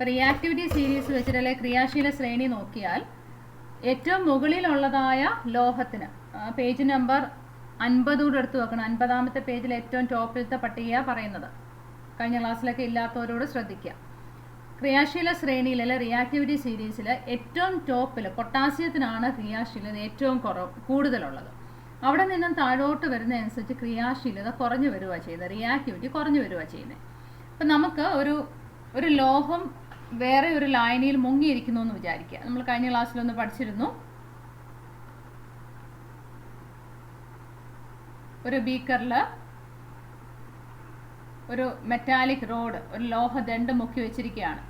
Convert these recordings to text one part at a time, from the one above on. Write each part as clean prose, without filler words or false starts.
Reactivity series വെച്ചിട്ട് അല്ലെങ്കിൽ ക്രിയാശീല ശ്രേണി നോക്കിയാൽ ഏറ്റവും മുകളിലുള്ളതായ ലോഹത്തിന് പേജ് നമ്പർ 50 കൂടെ എടുത്ത് വെക്കണം. 50-ാമത്തെ പേജിൽ ഏറ്റവും ടോപ്പിലത്തെ പട്ടികയാണ് പറയുന്നത്. കഴിഞ്ഞ ക്ലാസ്സിലൊക്കെ ഇല്ലാത്തവരോട് ശ്രദ്ധിക്കുക. ക്രിയാശീല ശ്രേണിയിൽ അല്ലെ റിയാക്ടിവിറ്റി സീരീസിൽ ഏറ്റവും ടോപ്പിൽ പൊട്ടാസ്യത്തിനാണ് ക്രിയാശീലത ഏറ്റവും കൂടുതലുള്ളത്. അവിടെ നിന്നും താഴോട്ട് വരുന്നതനുസരിച്ച് ക്രിയാശീലത കുറഞ്ഞു വരിക ചെയ്യുന്നത്, റിയാക്ടിവിറ്റി കുറഞ്ഞു വരിക ചെയ്യുന്നത്. അപ്പം നമുക്ക് ഒരു ലോഹം വേറെ ഒരു ലായനിയിൽ മുങ്ങിയിരിക്കുന്നു എന്ന് വിചാരിക്കുക. നമ്മൾ കഴിഞ്ഞ ക്ലാസ്സിലൊന്ന് പഠിച്ചിരുന്നു. ഒരു ബീക്കറിൽ ഒരു മെറ്റാലിക് റോഡ്, ഒരു ലോഹദണ്ഡ് മുക്കി വെച്ചിരിക്കുകയാണ്.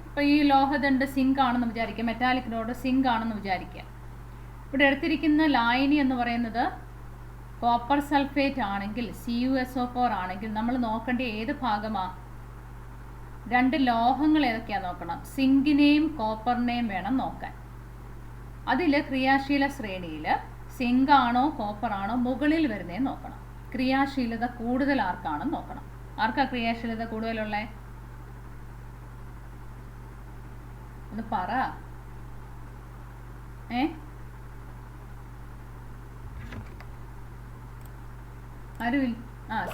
അപ്പോൾ ഈ ലോഹദണ്ഡ് സിങ്ക് ആണെന്ന് വിചാരിക്കുക, മെറ്റാലിക് റോഡ് സിങ്ക് ആണെന്ന് വിചാരിക്കുക. ഇവിടെ എടുത്തിരിക്കുന്ന ലായനി എന്ന് പറയുന്നത് കോപ്പർ സൾഫേറ്റ് ആണെങ്കിൽ, CuSO4 ആണെങ്കിൽ നമ്മൾ നോക്കേണ്ട ഏത് ഭാഗമാണ്? രണ്ട് ലോഹങ്ങൾ ഏതൊക്കെയാണ് നോക്കണം. സിങ്കിനെയും കോപ്പറിനെയും വേണം നോക്കാൻ. അതിൽ ക്രിയാശീല ശ്രേണിയിൽ സിങ്ക് ആണോ കോപ്പർ ആണോ മുകളിൽ വരുന്നേ നോക്കണം. ക്രിയാശീലത കൂടുതൽ ആർക്കാണെന്ന് നോക്കണം. ആർക്കാ ക്രിയാശീലത കൂടുതലുള്ളേ? ഒന്ന് പറ. ആരുമില്ല.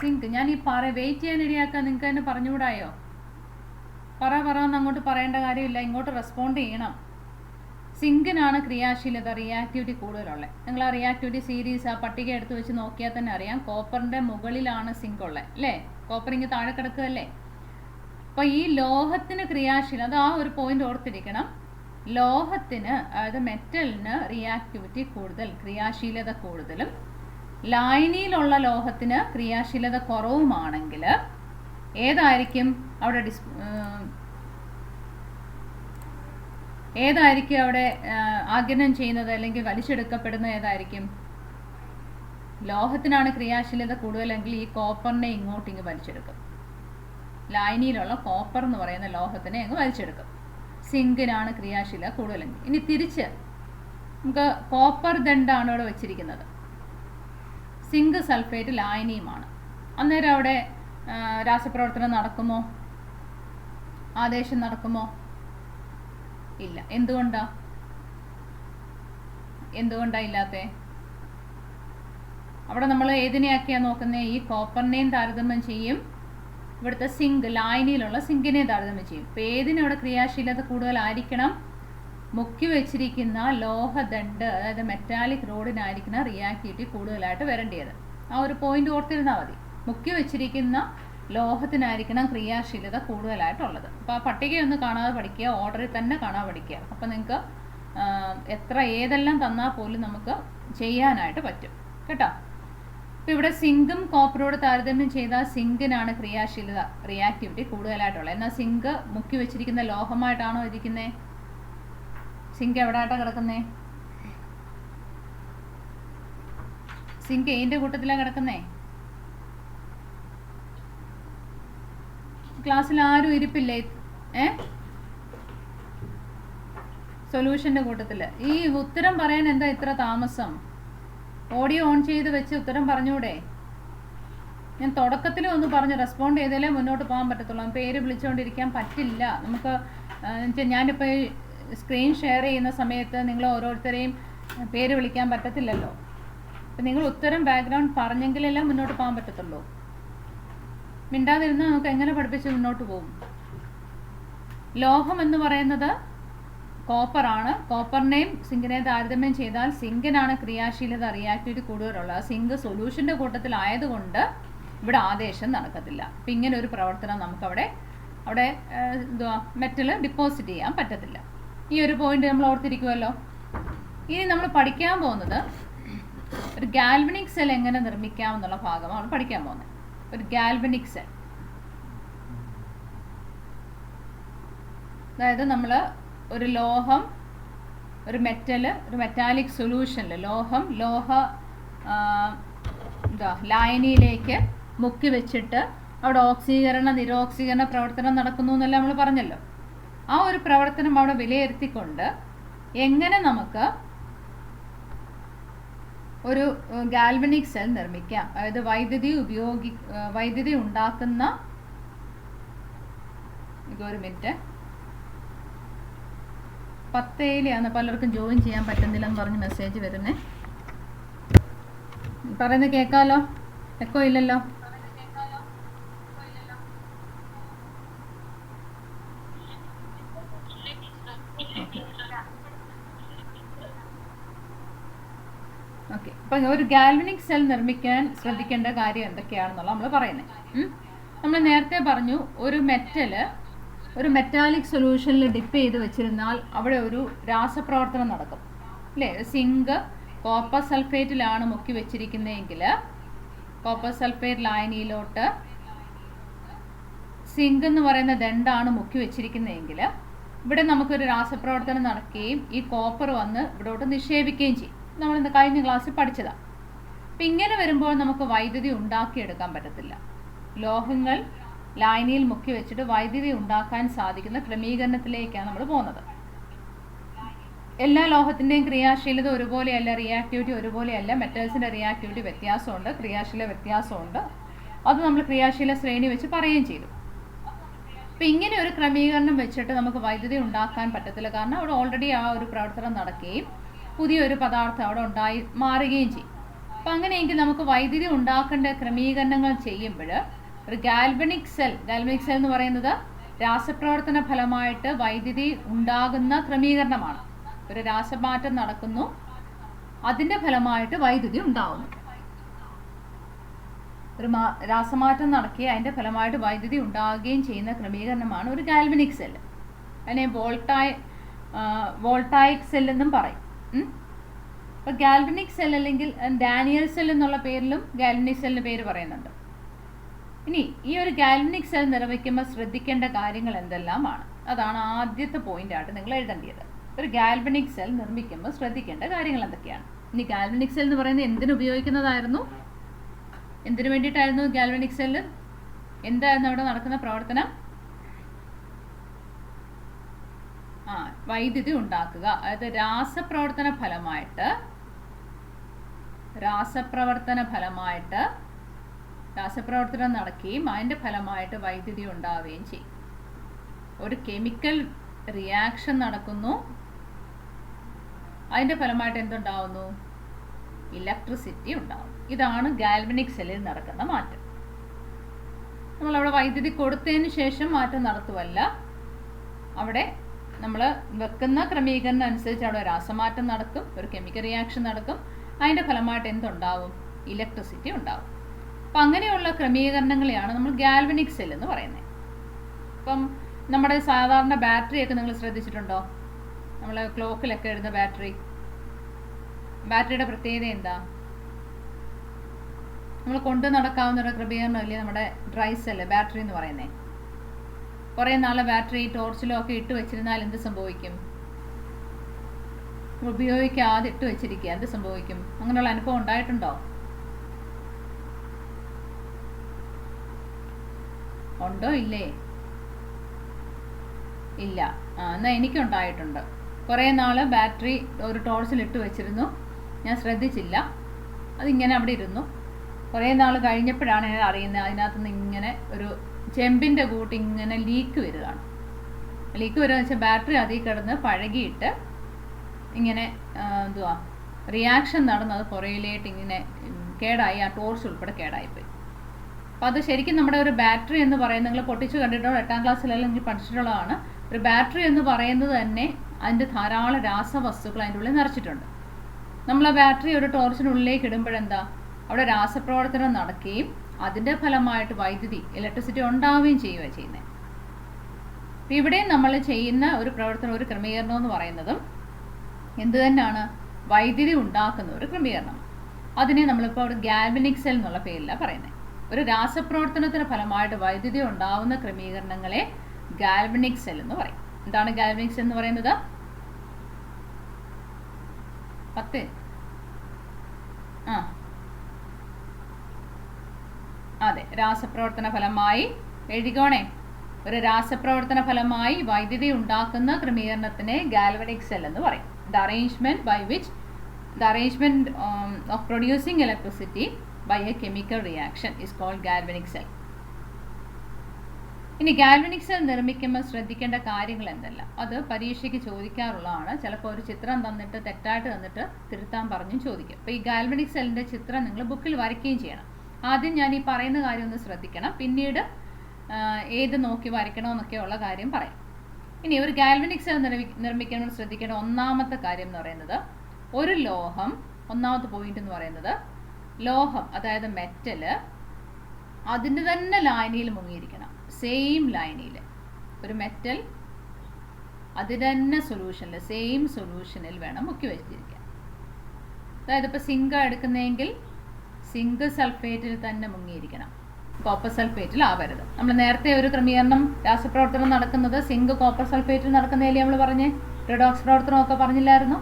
സിങ്ക്. ഞാൻ ഈ വെയിറ്റ് ചെയ്യാൻ ഇടയാക്കാൻ നിങ്ങൾക്ക് തന്നെ പറഞ്ഞുകൂടായോ? പറന്ന് അങ്ങോട്ട് പറയേണ്ട കാര്യമില്ല, ഇങ്ങോട്ട് റെസ്പോണ്ട് ചെയ്യണം. സിങ്കിനാണ് ക്രിയാശീലത റിയാക്ടിവിറ്റി കൂടുതലുള്ളത്. നിങ്ങൾ ആ റിയാക്ടിവിറ്റി സീരീസ് ആ പട്ടിക എടുത്ത് വെച്ച് നോക്കിയാൽ തന്നെ അറിയാം. കോപ്പറിൻ്റെ മുകളിലാണ് സിങ്ക് ഉള്ളത് അല്ലേ? കോപ്പർ ഇങ്ങ് താഴെ കിടക്കുകയല്ലേ? അപ്പോൾ ഈ ലോഹത്തിന് ക്രിയാശീലത, അത് ആ ഒരു പോയിന്റ് ഓർത്തിരിക്കണം. ലോഹത്തിന്, അതായത് മെറ്റലിന് റിയാക്ടിവിറ്റി കൂടുതൽ, ക്രിയാശീലത കൂടുതലും, ലായനിയിലുള്ള ലോഹത്തിന് ക്രിയാശീലത കുറവുമാണെങ്കിൽ ഏതായിരിക്കും അവിടെ ആഗിരണം ചെയ്യുന്നത് അല്ലെങ്കിൽ വലിച്ചെടുക്കപ്പെടുന്നത്? ഏതായിരിക്കും? ലോഹത്തിനാണ് ക്രിയാശീലത കൂടുതലെങ്കിൽ ഈ കോപ്പറിനെ ഇങ്ങോട്ടിങ്ങ് വലിച്ചെടുക്കും. ലായനിയിലുള്ള കോപ്പർ എന്ന് പറയുന്ന ലോഹത്തിനെ അങ്ങ് വലിച്ചെടുക്കും. സിങ്കിനാണ് ക്രിയാശീലത കൂടുതലെങ്കിൽ. ഇനി തിരിച്ച് നമുക്ക് കോപ്പർ ദണ്ഡാണ് ഇവിടെ വെച്ചിരിക്കുന്നത്, സിങ്ക് സൾഫേറ്റ് ലായനിയുമാണ്. അന്നേരം അവിടെ രാസപ്രവർത്തനം നടക്കുമോ? ആദേശം നടക്കുമോ? ഇല്ല. എന്തുകൊണ്ടാ ഇല്ലാത്തേ? അവിടെ നമ്മൾ ഏതിനെയൊക്കെയാണ് നോക്കുന്നത്? ഈ കോപ്പറിനെയും താരതമ്യം ചെയ്യും, ഇവിടുത്തെ സിങ്ക് ലായനിയിലുള്ള സിങ്കിനെയും താരതമ്യം ചെയ്യും. ഇപ്പം ഏതിനവിടെ ക്രിയാശീലത കൂടുതലായിരിക്കണം? മുക്കി വെച്ചിരിക്കുന്ന ലോഹദണ്ഡ്, അതായത് മെറ്റാലിക് റോഡിനായിരിക്കണം റിയാക്ടിവിറ്റി കൂടുതലായിട്ട് വരേണ്ടത്. ആ ഒരു പോയിന്റ് ഓർത്തിരുന്നാൽ മതി. മുക്കി വെച്ചിരിക്കുന്ന ലോഹത്തിനായിരിക്കണം ക്രിയാശീലത കൂടുതലായിട്ടുള്ളത്. അപ്പോൾ ആ പട്ടികയൊന്ന് കാണാതെ പഠിക്കുക, ഓർഡറിൽ തന്നെ കാണാതെ പഠിക്കുക. അപ്പോൾ നിങ്ങൾക്ക് ഏതെല്ലാം തന്നാൽ പോലും നമുക്ക് ചെയ്യാനായിട്ട് പറ്റും കേട്ടോ. അപ്പോൾ ഇവിടെ സിങ്കും കോപ്പറോട് താരതമ്യം ചെയ്താൽ സിങ്കിനാണ് ക്രിയാശീലത റിയാക്ടിവിറ്റി കൂടുതലായിട്ടുള്ളത്. എന്നാൽ സിങ്ക് മുക്കി വെച്ചിരിക്കുന്ന ലോഹമായിട്ടാണോ ഇരിക്കുന്നത്? സിങ്ക് എവിടെയായിട്ടാണ് കിടക്കുന്നേ? സിങ്ക് ഏതിൻ്റെ കൂട്ടത്തിലാണ് കിടക്കുന്നേ? ക്ലാസ്സിൽ ആരും ഇരിപ്പില്ലേ? സൊല്യൂഷൻ്റെ കൂട്ടത്തിൽ. ഈ ഉത്തരം പറയാൻ എന്താ ഇത്ര താമസം? ഓഡിയോ ഓൺ ചെയ്ത് വെച്ച് ഉത്തരം പറഞ്ഞൂടെ? ഞാൻ തുടക്കത്തിൽ ഒന്ന് പറഞ്ഞ് റെസ്പോണ്ട് ചെയ്താലേ മുന്നോട്ട് പോകാൻ പറ്റത്തുള്ളൂ. പേര് വിളിച്ചുകൊണ്ടിരിക്കാൻ പറ്റില്ല നമുക്ക്. ഞാനിപ്പോൾ സ്ക്രീൻ ഷെയർ ചെയ്യുന്ന സമയത്ത് നിങ്ങൾ ഓരോരുത്തരെയും പേര് വിളിക്കാൻ പറ്റത്തില്ലല്ലോ. അപ്പം നിങ്ങൾ ഉത്തരം ബാക്ക്ഗ്രൗണ്ട് പറഞ്ഞെങ്കിലല്ലേ മുന്നോട്ട് പോകാൻ പറ്റത്തുള്ളൂ. മിണ്ടാതിരുന്ന് നമുക്ക് എങ്ങനെ പഠിപ്പിച്ച് മുന്നോട്ട് പോകും? ലോഹം എന്ന് പറയുന്നത് കോപ്പറാണ്. കോപ്പറിനെയും സിങ്കിനെയും താരതമ്യം ചെയ്താൽ സിങ്കിനാണ് ക്രിയാശീലത റിയാക്ടിവിറ്റി കൂടുതലുള്ളത്. സിങ്ക് സൊല്യൂഷൻ്റെ കൂട്ടത്തിലായതുകൊണ്ട് ഇവിടെ ആദേശം നടക്കത്തില്ല. അപ്പം ഇങ്ങനെ ഒരു പ്രവർത്തനം നമുക്കവിടെ മെറ്റൽ ഡിപ്പോസിറ്റ് ചെയ്യാൻ പറ്റത്തില്ല. ഈ ഒരു പോയിന്റ് നമ്മൾ ഓർത്തിരിക്കുമല്ലോ. ഇനി നമ്മൾ പഠിക്കാൻ പോകുന്നത് ഒരു ഗാൽവനിക് സെൽ എങ്ങനെ നിർമ്മിക്കാമെന്നുള്ള ഭാഗമാണ് പഠിക്കാൻ പോകുന്നത്. ഒരു ഗാൽവനിക് സെൽ, അതായത് നമ്മൾ ഒരു ലോഹം, ഒരു മെറ്റാലിക് സൊല്യൂഷനിൽ ലായനിയിലേക്ക് മുക്കി വെച്ചിട്ട് അവിടെ ഓക്സീകരണ നിരോക്സീകരണ പ്രവർത്തനം നടക്കുന്നു എന്നല്ല നമ്മൾ പറഞ്ഞല്ലോ. ആ ഒരു പ്രവർത്തനം അവിടെ വിലയിരുത്തിക്കൊണ്ട് എങ്ങനെ നമുക്ക് ഒരു ഗാൽവനിക് സെൽ നിർമ്മിക്കാം, അതായത് വൈദ്യുതി ഉണ്ടാക്കുന്ന, ഒരു മിനിറ്റ്, 10 പലർക്കും ജോയിൻ ചെയ്യാൻ പറ്റുന്നില്ലെന്ന് പറഞ്ഞ് മെസ്സേജ് വരുന്നേ. പറയുന്നത് കേൾക്കാമല്ലോ? എക്കോ ഇല്ലല്ലോ? ഓക്കെ. അപ്പം ഒരു ഗാൽവനിക് സെൽ നിർമ്മിക്കാൻ ശ്രദ്ധിക്കേണ്ട കാര്യം എന്തൊക്കെയാണെന്നുള്ള നമ്മൾ പറയുന്നത്. നമ്മൾ നേരത്തെ പറഞ്ഞു, ഒരു മെറ്റാലിക് സൊല്യൂഷനിൽ ഡിപ്പ് ചെയ്ത് വെച്ചിരുന്നാൽ അവിടെ ഒരു രാസപ്രവർത്തനം നടക്കും അല്ലേ? സിങ്ക് കോപ്പർ സൾഫേറ്റിലാണ് മുക്കി വെച്ചിരിക്കുന്നതെങ്കിൽ കോപ്പർ സൾഫേറ്റ് ലായനിയിലോട്ട് സിങ്ക് എന്ന് പറയുന്ന ദണ്ഡാണ് മുക്കി വെച്ചിരിക്കുന്നതെങ്കിൽ ഇവിടെ നമുക്കൊരു രാസപ്രവർത്തനം നടക്കുകയും ഈ കോപ്പർ വന്ന് ഇവിടോട്ട് നിക്ഷേപിക്കുകയും ചെയ്യും. നമ്മളിന്ന് കഴിഞ്ഞ ക്ലാസ്സിൽ പഠിച്ചതാണ്. അപ്പം ഇങ്ങനെ വരുമ്പോൾ നമുക്ക് വൈദ്യുതി ഉണ്ടാക്കിയെടുക്കാൻ പറ്റത്തില്ല. ലോഹങ്ങൾ ലായനിയിൽ മുക്കി വെച്ചിട്ട് വൈദ്യുതി ഉണ്ടാക്കാൻ സാധിക്കുന്ന ക്രമീകരണത്തിലേക്കാണ് നമ്മൾ പോകുന്നത്. എല്ലാ ലോഹത്തിൻ്റെയും ക്രിയാശീലത ഒരുപോലെയല്ല, റിയാക്ടിവിറ്റി ഒരുപോലെയല്ല. മെറ്റൽസിൻ്റെ റിയാക്ടിവിറ്റി വ്യത്യാസമുണ്ട്, ക്രിയാശീല വ്യത്യാസമുണ്ട്. അത് നമ്മൾ ക്രിയാശീല ശ്രേണി വെച്ച് പറയുകയും ചെയ്തു. അപ്പം ഇങ്ങനെ ഒരു ക്രമീകരണം വെച്ചിട്ട് നമുക്ക് വൈദ്യുതി ഉണ്ടാക്കാൻ പറ്റത്തില്ല. കാരണം അവിടെ ഓൾറെഡി ആ ഒരു പ്രവർത്തനം നടക്കുകയും പുതിയൊരു പദാർത്ഥം അവിടെ മാറുകയും ചെയ്യും. അപ്പം അങ്ങനെയെങ്കിൽ നമുക്ക് വൈദ്യുതി ഉണ്ടാക്കേണ്ട ക്രമീകരണങ്ങൾ ചെയ്യുമ്പോൾ ഒരു ഗാൽവനിക് സെൽ എന്ന് പറയുന്നത് രാസപ്രവർത്തന ഫലമായിട്ട് വൈദ്യുതി ഉണ്ടാകുന്ന ക്രമീകരണമാണ്. ഒരു രാസമാറ്റം നടക്കുന്നു, അതിൻ്റെ ഫലമായിട്ട് വൈദ്യുതി ഉണ്ടാകുന്നു. ഒരു രാസമാറ്റം നടക്കുകയും അതിൻ്റെ ഫലമായിട്ട് വൈദ്യുതി ഉണ്ടാകുകയും ചെയ്യുന്ന ക്രമീകരണമാണ് ഒരു ഗാൽവനിക് സെൽ. അതിനെ വോൾട്ടായിക് സെൽ എന്നും പറയും. അപ്പോൾ ഗാൽവനിക് സെൽ അല്ലെങ്കിൽ ഡാനിയൽ സെൽ എന്നുള്ള പേരിലും ഗാൽവനിക് സെല്ലിന് പേര് പറയുന്നുണ്ട്. ഇനി ഈ ഒരു ഗാൽവനിക് സെൽ നിർമ്മിക്കുമ്പോൾ ശ്രദ്ധിക്കേണ്ട കാര്യങ്ങൾ എന്തെല്ലാമാണ്? അതാണ് ആദ്യത്തെ പോയിന്റായിട്ട് നിങ്ങൾ എഴുതേണ്ടത്. ഒരു ഗാൽവനിക് സെൽ നിർമ്മിക്കുമ്പോൾ ശ്രദ്ധിക്കേണ്ട കാര്യങ്ങൾ എന്തൊക്കെയാണ്? ഇനി ഗാൽവനിക് സെൽ എന്ന് പറയുന്നത് എന്തിനു ഉപയോഗിക്കുന്നതായിരുന്നു? എന്തിനു വേണ്ടിയിട്ടായിരുന്നു ഗാൽവനിക് സെല്ല്? എന്തായിരുന്നു അവിടെ നടക്കുന്ന പ്രവർത്തനം? വൈദ്യുതി ഉണ്ടാക്കുക. അതായത് രാസപ്രവർത്തന ഫലമായിട്ട് രാസപ്രവർത്തനം നടക്കുകയും അതിൻ്റെ ഫലമായിട്ട് വൈദ്യുതി ഉണ്ടാവുകയും ചെയ്യും. ഒരു കെമിക്കൽ റിയാക്ഷൻ നടക്കുന്നു, അതിൻ്റെ ഫലമായിട്ട് എന്തുണ്ടാവുന്നു? ഇലക്ട്രിസിറ്റി ഉണ്ടാവും. ഇതാണ് ഗാൽവനിക് സെല്ലിൽ നടക്കുന്ന മാറ്റം. നമ്മളവിടെ വൈദ്യുതി കൊടുത്തതിന് ശേഷം മാറ്റം നടത്തുമല്ല, അവിടെ നമ്മൾ വെക്കുന്ന ക്രമീകരണം അനുസരിച്ച് അവിടെ രാസമാറ്റം നടക്കും, ഒരു കെമിക്കൽ റിയാക്ഷൻ നടക്കും, അതിൻ്റെ ഫലമായിട്ട് എന്തുണ്ടാവും? ഇലക്ട്രിസിറ്റി ഉണ്ടാവും. അപ്പം അങ്ങനെയുള്ള ക്രമീകരണങ്ങളെയാണ് നമ്മൾ ഗാൽവനിക് സെൽ എന്ന് പറയുന്നത്. ഇപ്പം നമ്മുടെ സാധാരണ ബാറ്ററിയൊക്കെ നിങ്ങൾ ശ്രദ്ധിച്ചിട്ടുണ്ടോ? നമ്മൾ ക്ലോക്കിലൊക്കെ ഇടുന്ന ബാറ്ററിയുടെ പ്രത്യേകത എന്താ? നമ്മൾ കൊണ്ടു നടക്കാവുന്ന ഒരു ക്രമീകരണമല്ലേ നമ്മുടെ ഡ്രൈ സെല്ല് ബാറ്ററി എന്ന് പറയുന്നത്. കുറേ നാൾ ബാറ്ററി ടോർച്ചിലോ ഒക്കെ ഇട്ട് വെച്ചിരുന്നാൽ എന്ത് സംഭവിക്കും? ഉപയോഗിക്കാതെ ഇട്ട് വെച്ചിരിക്കുക, എന്ത് സംഭവിക്കും? അങ്ങനെയുള്ള അനുഭവം ഉണ്ടായിട്ടുണ്ടോ? ഉണ്ടോ? ഇല്ലേ? ഇല്ല. എന്നാൽ എനിക്കുണ്ടായിട്ടുണ്ട്. കുറേ നാൾ ബാറ്ററി ഒരു ടോർച്ചിൽ ഇട്ട് വെച്ചിരുന്നു, ഞാൻ ശ്രദ്ധിച്ചില്ല, അതിങ്ങനെ അവിടെ ഇരുന്നു. കുറേ നാൾ കഴിഞ്ഞപ്പോഴാണ് ഞാൻ അറിയുന്നത് അതിനകത്തുനിന്ന് ഇങ്ങനെ ഒരു ചെമ്പിൻ്റെ കൂട്ട് ഇങ്ങനെ ലീക്ക് വരികയാണ്. ലീക്ക് വരിക വെച്ചാൽ ബാറ്ററി അതിൽ കിടന്ന് പഴകിയിട്ട് ഇങ്ങനെ റിയാക്ഷൻ നടന്നത് പുറയിലേട്ട് ഇങ്ങനെ കേടായി, ആ ടോർച്ച് ഉൾപ്പെടെ കേടായിപ്പോയി. അപ്പോൾ അത് ശരിക്കും നമ്മുടെ ഒരു ബാറ്ററി എന്ന് പറയുന്നത് നിങ്ങൾ പൊട്ടിച്ച് കണ്ടിട്ടോ 8ാം ക്ലാസ്സിലെല്ലാം പഠിച്ചിട്ടുള്ളതാണ്. ഒരു ബാറ്ററി എന്ന് പറയുന്നത് തന്നെ അതിൻ്റെ ധാരാളം രാസവസ്തുക്കൾ അതിൻ്റെ ഉള്ളിൽ നിറച്ചിട്ടുണ്ട്. നമ്മൾ ആ ബാറ്ററി ഒരു ടോർച്ചിനുള്ളിലേക്ക് ഇടുമ്പോഴെന്താ? അവിടെ രാസപ്രവർത്തനം നടക്കുകയും അതിൻ്റെ ഫലമായിട്ട് വൈദ്യുതി ഇലക്ട്രിസിറ്റി ഉണ്ടാവുകയും ചെയ്യുക ചെയ്യുന്നത്. അപ്പോൾ ഇവിടെ നമ്മൾ ചെയ്യുന്ന ഒരു പ്രവർത്തനം, ഒരു ക്രമീകരണം എന്ന് പറയുന്നതും എന്ത് തന്നെയാണ്? വൈദ്യുതി ഉണ്ടാക്കുന്ന ഒരു ക്രമീകരണം. അതിനെ നമ്മളിപ്പോൾ അവിടെ ഗാൽവനിക് സെൽ എന്നുള്ള പേരിലാണ് പറയുന്നത്. ഒരു രാസപ്രവർത്തനത്തിന് ഫലമായിട്ട് വൈദ്യുതി ഉണ്ടാവുന്ന ക്രമീകരണങ്ങളെ ഗാൽവനിക് സെൽ എന്ന് പറയും. എന്താണ് ഗാൽവനിക് സെൽ എന്ന് പറയുന്നത്? 10 അതെ, രാസപ്രവർത്തന ഫലമായി എഴുതിക്കോണേ. ഒരു രാസപ്രവർത്തന ഫലമായി വൈദ്യുതി ഉണ്ടാക്കുന്ന ക്രമീകരണത്തിനെ ഗാൽവനിക് സെൽ എന്ന് പറയും. The arrangement of producing electricity by a chemical reaction is called galvanic cell. ഇനി ഗാൽവനിക് സെൽ നിർമ്മിക്കുമ്പോൾ ശ്രദ്ധിക്കേണ്ട കാര്യങ്ങൾ എന്തെല്ലാം, അത് പരീക്ഷയ്ക്ക് ചോദിക്കാറുള്ളതാണ്. ചിലപ്പോൾ ഒരു ചിത്രം തന്നിട്ട് തെറ്റായിട്ട് തന്നിട്ട് തിരുത്താൻ പറഞ്ഞും ചോദിക്കും. അപ്പോൾ ഈ ഗാൽവനിക് സെല്ലിൻ്റെ ചിത്രം നിങ്ങൾ ബുക്കിൽ വരയ്ക്കുകയും ചെയ്യണം. ആദ്യം ഞാൻ ഈ പറയുന്ന കാര്യം ഒന്ന് ശ്രദ്ധിക്കണം, പിന്നീട് ഏത് നോക്കി വരയ്ക്കണമെന്നൊക്കെയുള്ള കാര്യം പറയാം. ഇനി ഒരു ഗാൽവനിക് സെൽ നിർമ്മിക്കുമ്പോൾ ശ്രദ്ധിക്കേണ്ട ഒന്നാമത്തെ കാര്യം എന്ന് പറയുന്നത്, ഒരു ലോഹം, ഒന്നാമത്തെ പോയിന്റ് എന്ന് പറയുന്നത് ലോഹം അതായത് മെറ്റല് അതിൻ്റെ തന്നെ ലായനിയിൽ മുങ്ങിയിരിക്കണം. സെയിം ലൈനിൽ ഒരു മെറ്റൽ അതിൻ്റെ തന്നെ സൊല്യൂഷനിൽ സെയിം സൊല്യൂഷനിൽ വേണം മുക്കി വെച്ചിരിക്കാൻ. അതായത് ഇപ്പോൾ സിങ്ക് എടുക്കുന്നതെങ്കിൽ സിങ്ക് സൾഫേറ്റിൽ തന്നെ മുങ്ങിയിരിക്കണം, കോപ്പർ സൾഫേറ്റിൽ ആവരുത്. നമ്മൾ നേരത്തെ ഒരു ക്രമീകരണം രാസപ്രവർത്തനം നടക്കുന്നത് സിങ്ക് കോപ്പർ സൾഫേറ്റിൽ നടക്കുന്നതിൽ നമ്മൾ പറഞ്ഞേ റിഡോക്സ് പ്രവർത്തനമൊക്കെ പറഞ്ഞില്ലായിരുന്നു.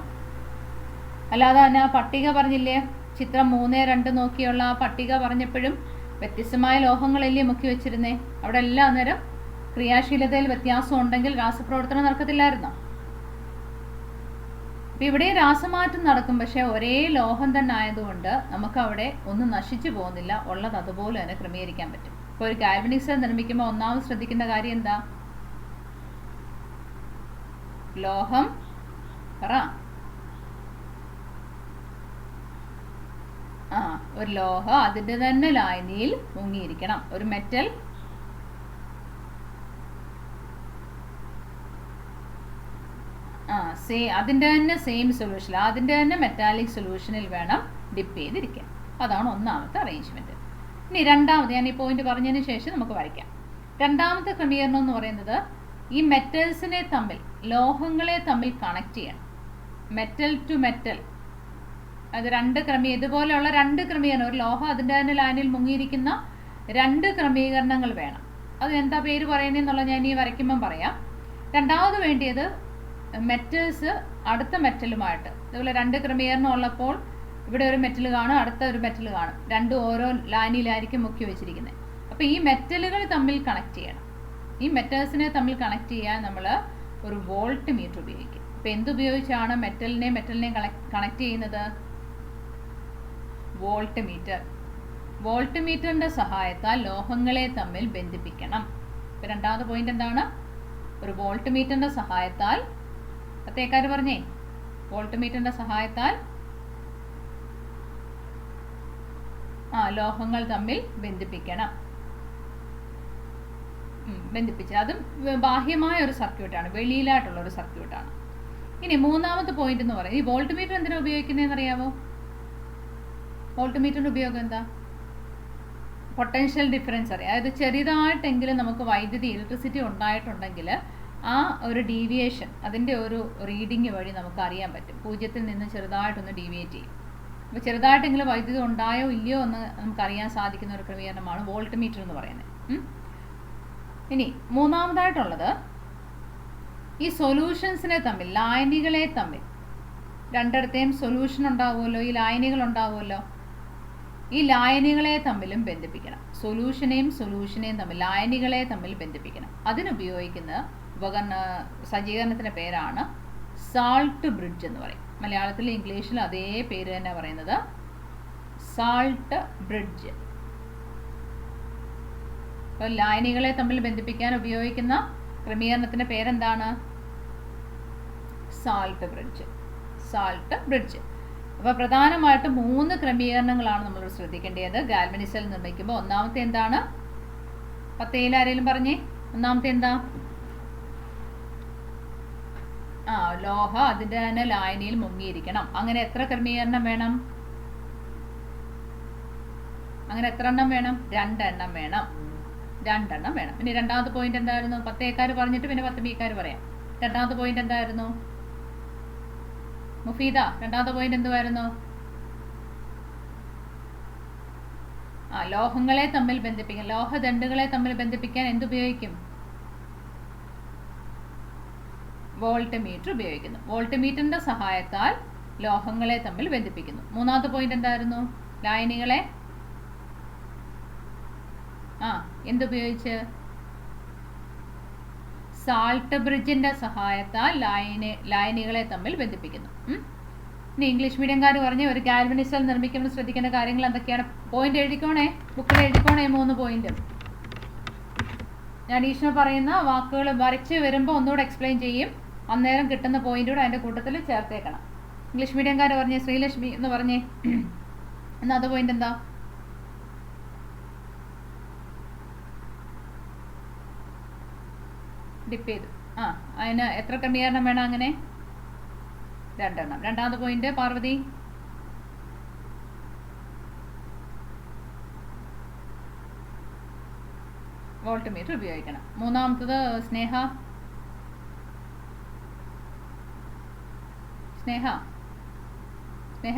അല്ലാതെ തന്നെ ആ പട്ടിക പറഞ്ഞില്ലേ, ചിത്രം 3.2 നോക്കിയുള്ള ആ പട്ടിക പറഞ്ഞപ്പോഴും വ്യത്യസ്തമായ ലോഹങ്ങളല്ലേ മുക്കി വെച്ചിരുന്നേ. അവിടെ എല്ലാം അന്നേരം ക്രിയാശീലതയിൽ വ്യത്യാസം ഉണ്ടെങ്കിൽ രാസപ്രവർത്തനം നടക്കത്തില്ലായിരുന്നോ? അപ്പം ഇവിടെ രാസമാറ്റം നടക്കും, പക്ഷെ ഒരേ ലോഹം തന്നെ ആയതുകൊണ്ട് നമുക്ക് അവിടെ ഒന്നും നശിച്ചു പോകുന്നില്ല, ഉള്ളത് അതുപോലെ തന്നെ ക്രമീകരിക്കാൻ പറ്റും. ഇപ്പോൾ ഒരു ഗാൽവനിക് സെൽ നിർമ്മിക്കുമ്പോൾ ഒന്നാമത് ശ്രദ്ധിക്കേണ്ട കാര്യം എന്താ? ലോഹം പറ ഒരു ലോഹം അതിൻ്റെ തന്നെ ലായനിയിൽ മുങ്ങിയിരിക്കണം. ഒരു മെറ്റൽ അതിൻ്റെ തന്നെ സെയിം സൊല്യൂഷൻ, അതിൻ്റെ തന്നെ മെറ്റാലിക് സൊല്യൂഷനിൽ വേണം ഡിപ്പ് ചെയ്തിരിക്കാൻ. അതാണ് ഒന്നാമത്തെ അറേഞ്ച്മെൻറ്റ്. ഇനി രണ്ടാമത് ഞാൻ ഈ പോയിന്റ് പറഞ്ഞതിന് ശേഷം നമുക്ക് വരയ്ക്കാം. രണ്ടാമത്തെ ക്രമീകരണം എന്ന് പറയുന്നത് ഈ മെറ്റൽസിനെ തമ്മിൽ, ലോഹങ്ങളെ തമ്മിൽ കണക്ട് ചെയ്യണം. മെറ്റൽ ടു മെറ്റൽ, അത് ഇതുപോലെയുള്ള രണ്ട് ക്രമീകരണം, ഒരു ലോഹം അതിൻ്റെ തന്നെ ലൈനിൽ മുങ്ങിയിരിക്കുന്ന രണ്ട് ക്രമീകരണങ്ങൾ വേണം. അത് എന്താ പേര് പറയുന്നതെന്നുള്ള ഞാൻ ഈ വരയ്ക്കുമ്പം പറയാം. രണ്ടാമത് വേണ്ടിയത് മെറ്റൽസ് അടുത്ത മെറ്റലുമായിട്ട്, ഇതുപോലെ രണ്ട് ക്രമീകരണം ഉള്ളപ്പോൾ ഇവിടെ ഒരു മെറ്റൽ കാണും, അടുത്ത ഒരു മെറ്റൽ കാണും, രണ്ടും ഓരോ ലൈനിലായിരിക്കും മുക്കി വെച്ചിരിക്കുന്നത്. അപ്പോൾ ഈ മെറ്റലുകൾ തമ്മിൽ കണക്ട് ചെയ്യണം. ഈ മെറ്റൽസിനെ തമ്മിൽ കണക്ട് ചെയ്യാൻ നമ്മൾ ഒരു വോൾട്ട് മീറ്റർ ഉപയോഗിക്കും. അപ്പോൾ എന്തുപയോഗിച്ചാണ് മെറ്റലിനെയും കണക്ട് ചെയ്യുന്നത്? Volt meter. വോൾട്ട് മീറ്ററിൻ്റെ സഹായത്താൽ ലോഹങ്ങളെ തമ്മിൽ ബന്ധിപ്പിക്കണം. ഇപ്പോൾ രണ്ടാമത്തെ പോയിന്റ് എന്താണ്? ഒരു വോൾട്ട് മീറ്ററിൻ്റെ സഹായത്താൽ, പ്രത്യേകക്കാർ പറഞ്ഞേ, വോൾട്ട് മീറ്ററിൻ്റെ സഹായത്താൽ ലോഹങ്ങൾ തമ്മിൽ ബന്ധിപ്പിക്കണം. ബന്ധിപ്പിച്ച് അതും ബാഹ്യമായ ഒരു സർക്യൂട്ടാണ്, വെളിയിലായിട്ടുള്ള ഒരു സർക്യൂട്ടാണ്. ഇനി മൂന്നാമത്തെ പോയിന്റ് എന്ന് പറയുന്നത്, ഈ വോൾട്ട് മീറ്റർ എന്തിനാണ് ഉപയോഗിക്കുന്നതെന്ന് അറിയാമോ? വോൾട്ട് മീറ്ററിൻ്റെ ഉപയോഗം എന്താ? പൊട്ടൻഷ്യൽ ഡിഫറൻസ് അറിയാം. അതായത് ചെറുതായിട്ടെങ്കിലും നമുക്ക് വൈദ്യുതി, ഇലക്ട്രിസിറ്റി ഉണ്ടായിട്ടുണ്ടെങ്കിൽ ആ ഒരു ഡീവിയേഷൻ, അതിൻ്റെ ഒരു റീഡിങ് വഴി നമുക്ക് അറിയാൻ പറ്റും. 0-ൽ നിന്ന് ചെറുതായിട്ടൊന്ന് ഡീവിയേറ്റ് ചെയ്യും. അപ്പോൾ ചെറുതായിട്ടെങ്കിലും വൈദ്യുതി ഉണ്ടായോ ഇല്ലയോ എന്ന് നമുക്കറിയാൻ സാധിക്കുന്ന ഒരു ക്രമീകരണമാണ് വോൾട്ട് മീറ്റർ എന്ന് പറയുന്നത്. ഇനി മൂന്നാമതായിട്ടുള്ളത്, ഈ സൊല്യൂഷൻസിനെ തമ്മിൽ, ലായനികളെ തമ്മിൽ, രണ്ടിടത്തെയും സൊല്യൂഷൻ ഉണ്ടാവുമല്ലോ, ഈ ലായനികൾ ഉണ്ടാവുമല്ലോ, ഈ ലായനികളെ തമ്മിലും ബന്ധിപ്പിക്കണം. സൊല്യൂഷനെയും തമ്മിൽ, ലായനികളെ തമ്മിൽ ബന്ധിപ്പിക്കണം. അതിനുപയോഗിക്കുന്ന സജ്ജീകരണത്തിൻ്റെ പേരാണ് സാൾട്ട് ബ്രിഡ്ജ് എന്ന് പറയും. മലയാളത്തിൽ ഇംഗ്ലീഷിൽ അതേ പേര് തന്നെ പറയുന്നത്, സാൾട്ട് ബ്രിഡ്ജ്. അപ്പോൾ ലായനികളെ തമ്മിൽ ബന്ധിപ്പിക്കാൻ ഉപയോഗിക്കുന്ന ക്രമീകരണത്തിൻ്റെ പേരെന്താണ്? Salt bridge. Salt bridge. അപ്പോൾ പ്രധാനമായിട്ടും 3 ക്രമീകരണങ്ങളാണ് നമ്മൾ ശ്രദ്ധിക്കേണ്ടത് ഗാൽവനിക് സെൽ നിർമ്മിക്കുമ്പോൾ. ഒന്നാമത്തെ എന്താണ്? 10 ആരെങ്കിലും പറഞ്ഞേ, ഒന്നാമത്തെ എന്താ? ലോഹ അതിൻ്റെ തന്നെ ലായനിയിൽ മുങ്ങിയിരിക്കണം. അങ്ങനെ എത്ര ക്രമീകരണം വേണം? അങ്ങനെ എത്ര എണ്ണം വേണം? 2 എണ്ണം വേണം. 2 എണ്ണം വേണം. ഇനി രണ്ടാമത്തെ പോയിന്റ് എന്തായിരുന്നു? 10 പറഞ്ഞിട്ട് പിന്നെ 10 പറയാം. രണ്ടാമത്തെ പോയിന്റ് എന്തായിരുന്നു? മുഫീദ, രണ്ടാമത്തെ പോയിന്റ് എന്തുവായിരുന്നു? ലോഹങ്ങളെ തമ്മിൽ ബന്ധിപ്പിക്കാൻ, ലോഹദണ്ഡുകളെ തമ്മിൽ ബന്ധിപ്പിക്കാൻ എന്തുപയോഗിക്കും? വോൾട്ട് മീറ്റർ ഉപയോഗിക്കുന്നു. വോൾട്ട് മീറ്ററിന്റെ സഹായത്താൽ ലോഹങ്ങളെ തമ്മിൽ ബന്ധിപ്പിക്കുന്നു. മൂന്നാമത്തെ പോയിന്റ് എന്തായിരുന്നു? ലായനികളെ എന്തുപയോഗിച്ച്? സാൾട്ട് ബ്രിഡ്ജിന്റെ സഹായത്താൽ ലായനികളെ തമ്മിൽ ബന്ധിപ്പിക്കുന്നു. ഇനി ഇംഗ്ലീഷ് മീഡിയംകാർ പറഞ്ഞ് ഒരു ഗാൽവനിക് സെൽ നിർമ്മിക്കുമ്പോൾ ശ്രദ്ധിക്കേണ്ട കാര്യങ്ങൾ എന്തൊക്കെയാണ്? പോയിന്റ് എഴുതിക്കോണേ, ബുക്കിൽ എഴുതിക്കോണേ 3 പോയിന്റ്. ഞാൻ ടീച്ചർ പറയുന്ന വാക്കുകൾ വരച്ച് വരുമ്പോൾ ഒന്നുകൂടെ എക്സ്പ്ലെയിൻ ചെയ്യും. അന്നേരം കിട്ടുന്ന പോയിന്റ് കൂടെ അതിൻ്റെ കൂട്ടത്തിൽ ചേർത്തേക്കണം. ഇംഗ്ലീഷ് മീഡിയംകാർ പറഞ്ഞേ, ശ്രീലക്ഷ്മി എന്ന് പറഞ്ഞേ. എന്നാൽ അത് പോയിന്റ് എന്താ? ഡിപ്പ് ചെയ്തു. അതിന് എത്ര ക്രമീകരണം വേണം? അങ്ങനെ 2 എണ്ണം. രണ്ടാമത്തെ പോയിന്റ് പാർവതി. വോൾട്ട് മീറ്റർ ഉപയോഗിക്കണം. മൂന്നാമത്തത് സ്നേഹ.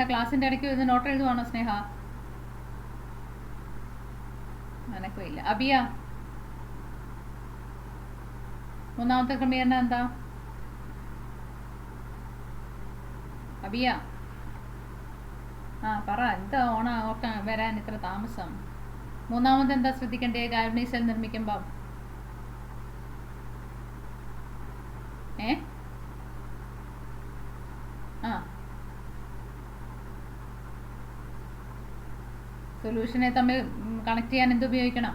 ക്ലാസ്സിൻ്റെ ഇടയ്ക്ക് ഇത് നോട്ട് എഴുതുവാണോ സ്നേഹ? അനക്കില്ല. അബിയ, മൂന്നാമത്തെ ക്രമീകരണം എന്താ? അബിയ പറ, എന്താ ഓർക്കാൻ വരാൻ ഇത്ര താമസം? മൂന്നാമത് എന്താ ശ്രദ്ധിക്കണ്ടേ ഗാൽവനിക് സെൽ നിർമ്മിക്കുമ്പോൾ? സൊല്യൂഷനെ തമ്മിൽ കണക്ട് ചെയ്യാൻ എന്തുപയോഗിക്കണം?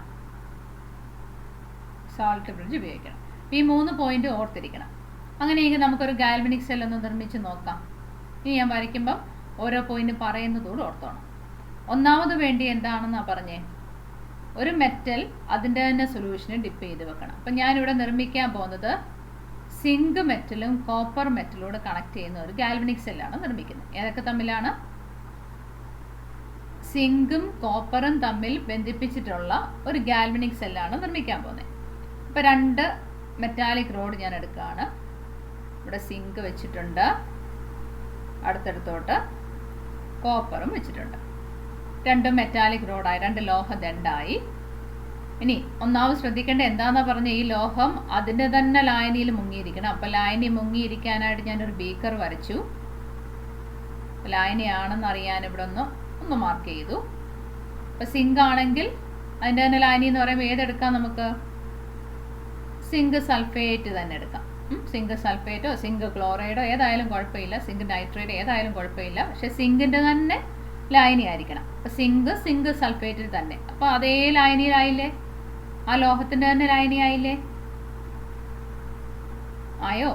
സാൾട്ട് ബ്രിഡ്ജ് ഉപയോഗിക്കണം. ഈ 3 പോയിന്റ് ഓർത്തിരിക്കണം. അങ്ങനെയെങ്കിൽ നമുക്കൊരു ഗാൽവനിക് സെൽ ഒന്ന് നിർമ്മിച്ച് നോക്കാം. ഇനി ഞാൻ വരയ്ക്കുമ്പം ഓരോ പോയിന്റ് പറയുന്നതോട് ഓർത്തോണം. ഒന്നാമത് വേണ്ടി എന്താണെന്നാ പറഞ്ഞേ? ഒരു മെറ്റൽ അതിൻ്റെ തന്നെ സൊല്യൂഷന് ഡിപ്പ് ചെയ്ത് വെക്കണം. അപ്പം ഞാനിവിടെ നിർമ്മിക്കാൻ പോകുന്നത് സിങ്ക് മെറ്റലും കോപ്പർ മെറ്റലോട് കണക്ട് ചെയ്യുന്ന ഒരു ഗാൽവനിക് സെല്ലാണ് നിർമ്മിക്കുന്നത്. ഏതൊക്കെ തമ്മിലാണ്? സിങ്കും കോപ്പറും തമ്മിൽ ബന്ധിപ്പിച്ചിട്ടുള്ള ഒരു ഗാൽവനിക് സെല്ലാണ് നിർമ്മിക്കാൻ പോകുന്നത്. അപ്പോൾ 2 മെറ്റാലിക് റോഡ് ഞാൻ എടുക്കുകയാണ്. ഇവിടെ സിങ്ക് വെച്ചിട്ടുണ്ട്, അടുത്തടുത്തോട്ട് കോപ്പറും വെച്ചിട്ടുണ്ട്. 2 മെറ്റാലിക് റോഡായി, 2 ലോഹദണ്ഡായി. ഇനി ഒന്നാമത് ശ്രദ്ധിക്കേണ്ട എന്താണെന്നാ പറഞ്ഞ, ഈ ലോഹം അതിൻ്റെ തന്നെ ലായനിയിൽ മുങ്ങിയിരിക്കണം. അപ്പം ലായനി മുങ്ങിയിരിക്കാനായിട്ട് ഞാനൊരു ബീക്കർ വരച്ചു. ലായനിയാണെന്ന് അറിയാൻ ഇവിടെ ഒന്ന് മാർക്ക് ചെയ്തു. അപ്പം സിങ്ക് ആണെങ്കിൽ അതിൻ്റെ തന്നെ ലായനി എന്ന് പറയുമ്പോൾ ഏതെടുക്കാം നമുക്ക്? സിങ്ക് സൾഫേറ്റ് തന്നെ എടുക്കാം. സിങ്ക് സൾഫേറ്റോ സിങ്ക് ക്ലോറൈഡോ ഏതായാലും കുഴപ്പമില്ല, സിങ്ക് നൈട്രേറ്റ് ഏതായാലും കുഴപ്പമില്ല. പക്ഷെ സിങ്കിൻ്റെ തന്നെ ലായനി ആയിരിക്കണം. അപ്പം സിങ്ക് സൾഫേറ്റിൽ തന്നെ. അപ്പോൾ അതേ ലായനിയിലായില്ലേ? ആ ലോഹത്തിൻ്റെ തന്നെ ലായനി ആയില്ലേ? ആയോ?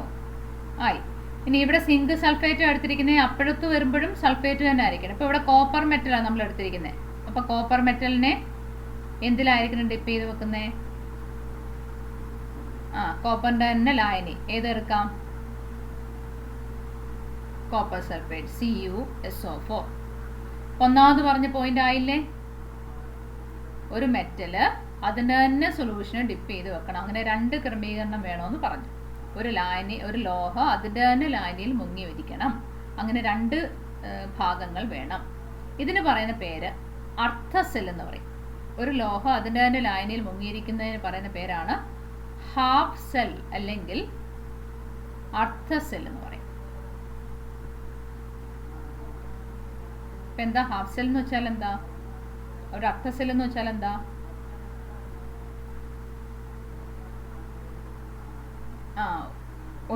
ആയി. ഇനി ഇവിടെ സിങ്ക് സൾഫേറ്റ് എടുത്തിരിക്കുന്നത് അപ്പോഴത്ത് വരുമ്പോഴും സൾഫേറ്റ് തന്നെ ആയിരിക്കണം. ഇപ്പോൾ ഇവിടെ കോപ്പർ മെറ്റലാണ് നമ്മൾ എടുത്തിരിക്കുന്നത്. അപ്പോൾ കോപ്പർ മെറ്റലിനെ എന്തിലായിരിക്കണം ഡിപ്പ് ചെയ്ത് വെക്കുന്നത്? കോപ്പറിൻ്റെ തന്നെ ലായനി ഏതെടുക്കാം? Copper sulphate CuSO4. ഒന്നാമത് പറഞ്ഞ പോയിന്റ് ആയില്ലേ? ഒരു മെറ്റല് അതിൻ്റെ തന്നെ സൊല്യൂഷന് ഡിപ്പ് ചെയ്ത് വെക്കണം. അങ്ങനെ 2 ക്രമീകരണം വേണമെന്ന് പറഞ്ഞു. ഒരു ലോഹം അതിൻ്റെ തന്നെ ലായനിയിൽ മുങ്ങി ഇരിക്കണം. അങ്ങനെ 2 ഭാഗങ്ങൾ വേണം. ഇതിന് പറയുന്ന പേര് അർദ്ധസെൽ എന്ന് പറയും. ഒരു ലോഹം അതിൻ്റെ തന്നെ ലായനിയിൽ മുങ്ങിയിരിക്കുന്നതിന് പറയുന്ന പേരാണ് ഹാഫ് സെൽ അല്ലെങ്കിൽ അർദ്ധസെൽ എന്ന് പറയും. ഇപ്പം എന്താ ഹാഫ് സെൽ എന്ന് വെച്ചാൽ എന്താ? ഒരു അർദ്ധസെൽ എന്ന് വെച്ചാൽ എന്താ?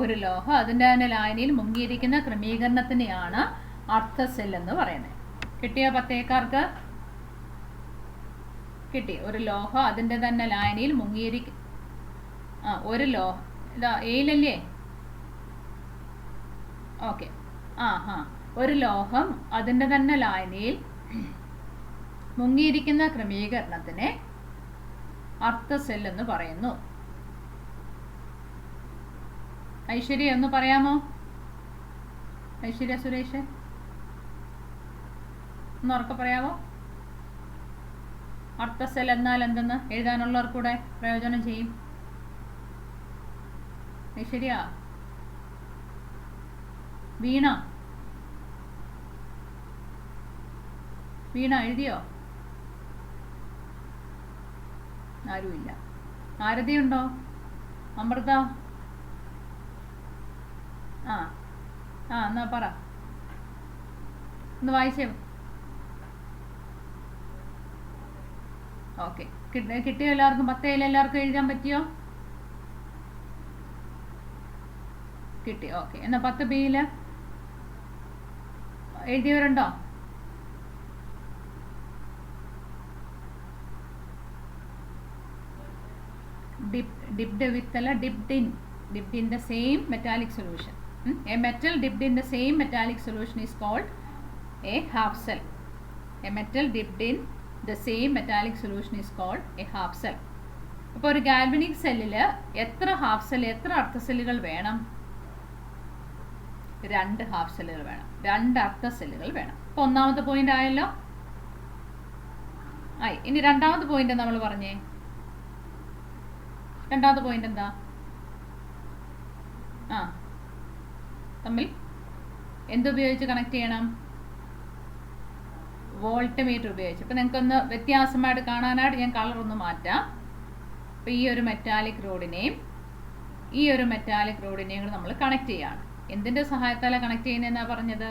ഒരു ലോഹം അതിൻ്റെ തന്നെ ലായനിയിൽ മുങ്ങിയിരിക്കുന്ന ക്രമീകരണത്തിനെയാണ് അർദ്ധസെൽ എന്ന് പറയുന്നത്. കിട്ടിയോ പത്തേക്കാർക്ക്? കിട്ടി. ഒരു ലോഹം അതിൻ്റെ തന്നെ ലായനിയിൽ മുങ്ങിയിരിക്കും. ഒരു ലോഹം ഇതാ എയിലല്ലേ? ഓക്കെ. ഒരു ലോഹം അതിൻ്റെ തന്നെ ലായനിയിൽ മുങ്ങിയിരിക്കുന്ന ക്രമീകരണത്തിനെ അർദ്ധസെൽ എന്ന് പറയുന്നു. ഐശ്വര്യ ഒന്ന് പറയാമോ? ഐശ്വര്യ സുരേഷ് ഒന്ന് ഉറക്കെ പറയാമോ? അർദ്ധസെൽ എന്നാൽ എന്തെന്ന് എഴുതാനുള്ളവർ കൂടെ പ്രയോജനം ചെയ്യും. ഐശ്വര്യ, വീണ എഴുതിയോ? ആരുമില്ല. ആരതിയുണ്ടോ? അമൃത? എന്നാ പറ, ഒന്ന് വായിച്ചേ. ഓക്കെ, കിട്ടിയോ എല്ലാവർക്കും? 10 എല്ലാവർക്കും എഴുതാൻ പറ്റിയോ? കിട്ടി. ഓക്കെ, എന്നാൽ 10B എഴുതിയവരുണ്ടോ? ഡിപ്ഡ് വിത്ത് അല്ല, dipped in the same metallic solution. A metal dipped in the same metallic solution is called a half cell. A metal dipped in the same metallic solution is called a half cell. അപ്പോൾ ഒരു galvanic സെല്ലിൽ എത്ര half cell, എത്ര അർദ്ധ സെല്ലുകൾ വേണം? 2 half സെല്ലുകൾ വേണം, 2 അർദ്ധ സെല്ലുകൾ വേണം. അപ്പോൾ ഒന്നാമത്തെ പോയിന്റ് ആയല്ലോ. ആയി. ഇനി രണ്ടാമത്തെ പോയിന്റ് നമ്മൾ പറഞ്ഞേ. രണ്ടാമത്തെ പോയിന്റ് എന്താ? തമ്മിൽ എന്തുപയോഗിച്ച് കണക്ട് ചെയ്യണം? വോൾട്ട്മീറ്റർ ഉപയോഗിച്ച്. അപ്പോൾ നിങ്ങൾക്കൊന്ന് വ്യത്യാസമായിട്ട് കാണാനായിട്ട് ഞാൻ കളർ ഒന്ന് മാറ്റാം. അപ്പോൾ ഈ ഒരു മെറ്റാലിക് റോഡിനെയും ഈ ഒരു മെറ്റാലിക് റോഡിനെയും കൂടെ നമ്മൾ കണക്ട് ചെയ്യാണ്. എന്തിൻ്റെ സഹായത്താലാണ് കണക്ട് ചെയ്യുന്നതെന്നാണ് പറഞ്ഞത്?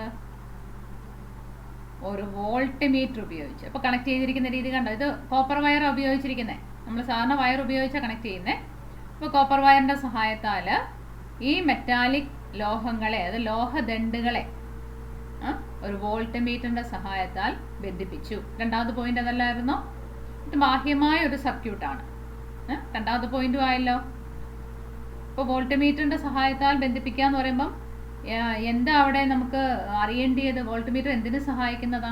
ഒരു വോൾട്ട്മീറ്റർ ഉപയോഗിച്ച്. അപ്പോൾ കണക്ട് ചെയ്തിരിക്കുന്ന രീതി കണ്ടോ? ഇത് കോപ്പർ വയർ ഉപയോഗിച്ചിരിക്കുന്നത്. നമ്മൾ സാധാരണ വയർ ഉപയോഗിച്ചാണ് കണക്ട് ചെയ്യുന്നത്. അപ്പോൾ കോപ്പർ വയറിൻ്റെ സഹായത്താൽ ഈ മെറ്റാലിക് ലോഹങ്ങളെ, അത് ലോഹദണ്ഡുകളെ ഒരു വോൾട്ട്മീറ്ററിൻ്റെ സഹായത്താൽ ബന്ധിപ്പിച്ചു. രണ്ടാമത്തെ പോയിന്റ് അതല്ലായിരുന്നോ? ഇത് ബാഹ്യമായ ഒരു സർക്യൂട്ടാണ്. രണ്ടാമത്തെ പോയിന്റും ആയല്ലോ. ഇപ്പോൾ വോൾട്ട്മീറ്ററിൻ്റെ സഹായത്താൽ ബന്ധിപ്പിക്കുക എന്ന് പറയുമ്പം എന്താ അവിടെ നമുക്ക് അറിയേണ്ടിയത്? വോൾട്ട്മീറ്റർ എന്തിനു സഹായിക്കുന്നതാ?